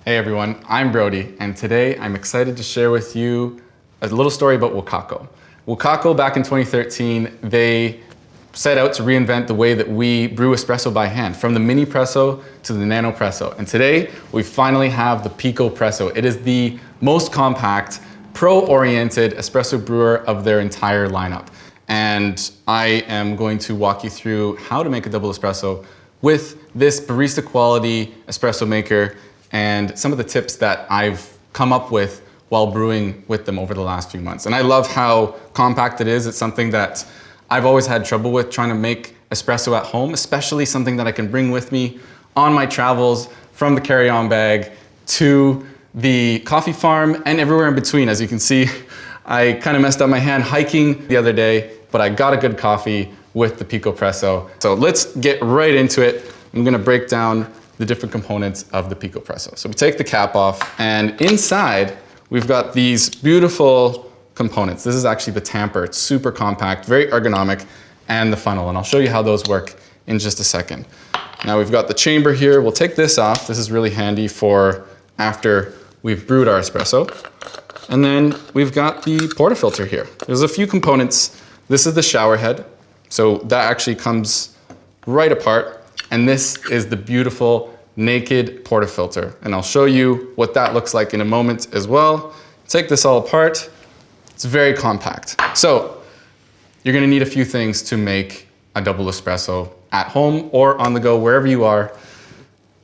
Hey everyone, I'm Brody, and today I'm excited to share with you a little story about Wacaco. Wacaco, back in 2013, they set out to reinvent the way that we brew espresso by hand, from the mini presso to the nano presso. And today, we finally have the Picopresso. It is the most compact, pro-oriented espresso brewer of their entire lineup. And I am going to walk you through how to make a double espresso with this barista quality espresso maker and some of the tips that I've come up with while brewing with them over the last few months. And I love how compact it is. It's something that I've always had trouble with trying to make espresso at home, especially something that I can bring with me on my travels from the carry-on bag to the coffee farm and everywhere in between. As you can see, I kind of messed up my hand hiking the other day, but I got a good coffee with the Picopresso. So let's get right into it. I'm gonna break down the different components of the Picopresso. So we take the cap off, and inside we've got these beautiful components. This is actually the tamper. It's super compact, very ergonomic, and the funnel. And I'll show you how those work in just a second. Now we've got the chamber here. We'll take this off. This is really handy for after we've brewed our espresso. And then we've got the portafilter here. There's a few components. This is the shower head. So that actually comes right apart. And this is the beautiful naked portafilter. And I'll show you what that looks like in a moment as well. Take this all apart. It's very compact. So you're gonna need a few things to make a double espresso at home or on the go, wherever you are.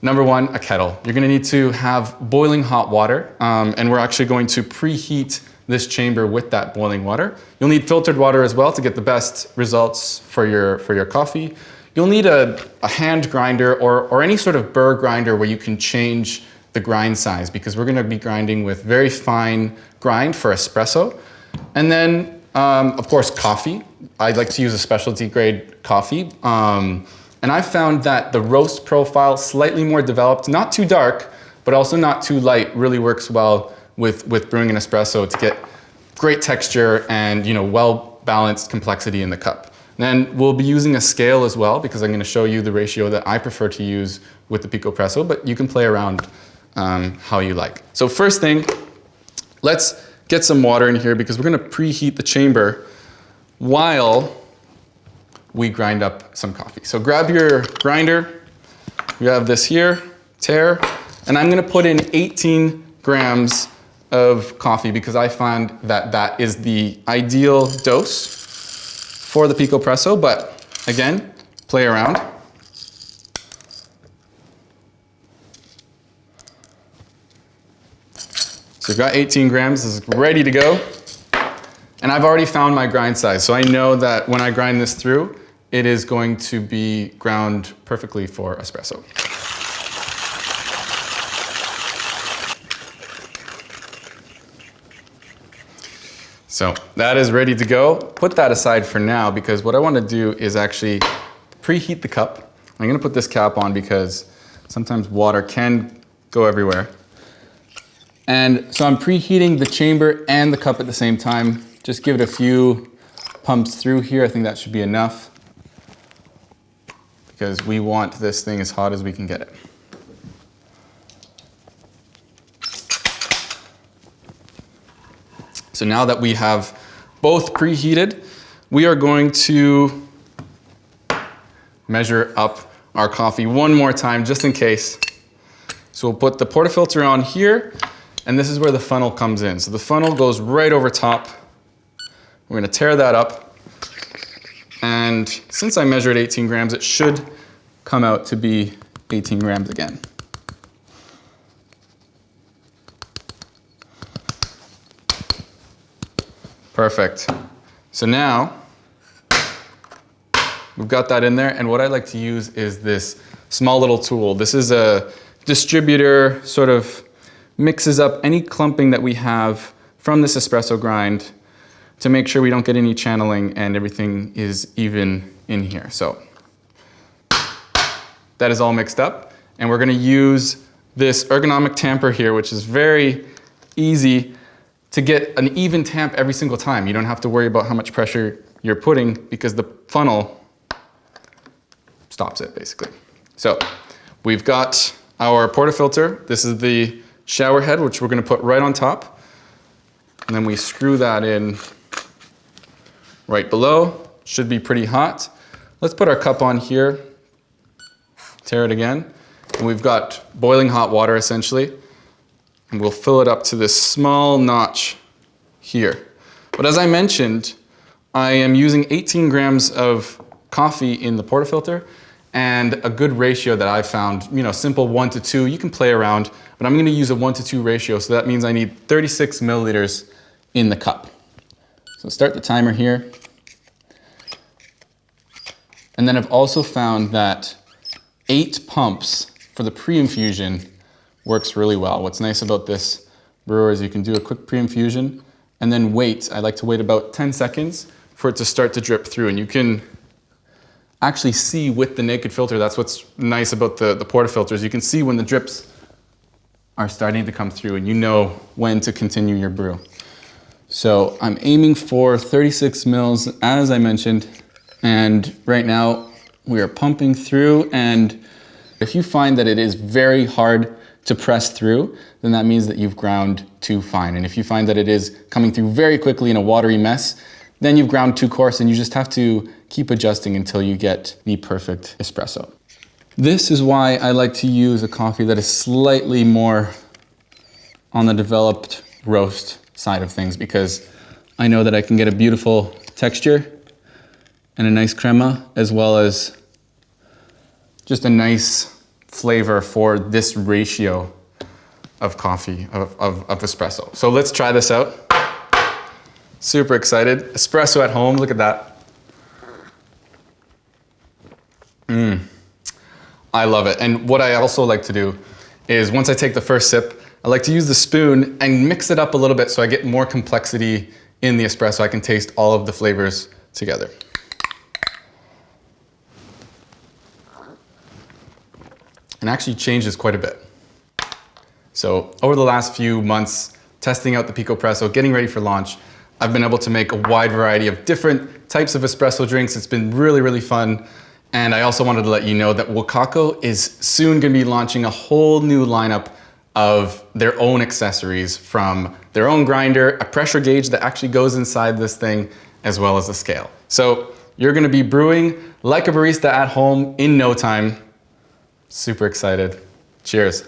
Number one, a kettle. You're gonna need to have boiling hot water, and we're actually going to preheat this chamber with that boiling water. You'll need filtered water as well to get the best results for your coffee. You'll need a hand grinder or any sort of burr grinder where you can change the grind size, because we're gonna be grinding with very fine grind for espresso. And then, of course, coffee. I like to use a specialty grade coffee. And I found that the roast profile, slightly more developed, not too dark, but also not too light, really works well with brewing an espresso to get great texture and well-balanced complexity in the cup. Then we'll be using a scale as well, because I'm going to show you the ratio that I prefer to use with the Picopresso, but you can play around how you like. So first thing, let's get some water in here, because we're going to preheat the chamber while we grind up some coffee. So grab your grinder. We have this here, tare, and I'm going to put in 18 grams of coffee, because I find that that is the ideal dose for the Picopresso, but again, play around. So we've got 18 grams, this is ready to go. And I've already found my grind size, so I know that when I grind this through, it is going to be ground perfectly for espresso. So that is ready to go. Put that aside for now, because what I want to do is actually preheat the cup. I'm going to put this cap on because sometimes water can go everywhere. And so I'm preheating the chamber and the cup at the same time. Just give it a few pumps through here. I think that should be enough, because we want this thing as hot as we can get it. So now that we have both preheated, we are going to measure up our coffee one more time, just in case. So we'll put the portafilter on here, and this is where the funnel comes in. So the funnel goes right over top. We're gonna tear that up. And since I measured 18 grams, it should come out to be 18 grams again. Perfect. So now we've got that in there, and what I like to use is this small little tool. This is a distributor, sort of mixes up any clumping that we have from this espresso grind to make sure we don't get any channeling and everything is even in here. So that is all mixed up, and we're gonna use this ergonomic tamper here, which is very easy to get an even tamp every single time. You don't have to worry about how much pressure you're putting, because the funnel stops it basically. So we've got our portafilter. This is the shower head, which we're gonna put right on top. And then we screw that in right below. Should be pretty hot. Let's put our cup on here, tear it again. And we've got boiling hot water essentially. And we'll fill it up to this small notch here. But as I mentioned, I am using 18 grams of coffee in the portafilter, and a good ratio that I've found, simple 1 to 2, you can play around, but I'm gonna use a 1 to 2 ratio, so that means I need 36 milliliters in the cup. So start the timer here. And then I've also found that 8 pumps for the pre-infusion works really well. What's nice about this brewer is you can do a quick pre-infusion and then wait. I like to wait about 10 seconds for it to start to drip through, and you can actually see with the naked filter. That's what's nice about the portafilters. You can see when the drips are starting to come through, and you know when to continue your brew. So I'm aiming for 36 mils, as I mentioned, and right now we are pumping through. And if you find that it is very hard to press through, then that means that you've ground too fine. And if you find that it is coming through very quickly in a watery mess, then you've ground too coarse, and you just have to keep adjusting until you get the perfect espresso. This is why I like to use a coffee that is slightly more on the developed roast side of things, because I know that I can get a beautiful texture and a nice crema, as well as just a nice flavor for this ratio of coffee, of espresso. So let's try this out. Super excited. Espresso at home, look at that. I love it. And what I also like to do is once I take the first sip, I like to use the spoon and mix it up a little bit so I get more complexity in the espresso. I can taste all of the flavors together. And actually changes quite a bit. So over the last few months, testing out the Picopresso, getting ready for launch, I've been able to make a wide variety of different types of espresso drinks. It's been really, really fun. And I also wanted to let you know that Wacaco is soon gonna be launching a whole new lineup of their own accessories, from their own grinder, a pressure gauge that actually goes inside this thing, as well as a scale. So you're gonna be brewing like a barista at home in no time. Super excited. Cheers.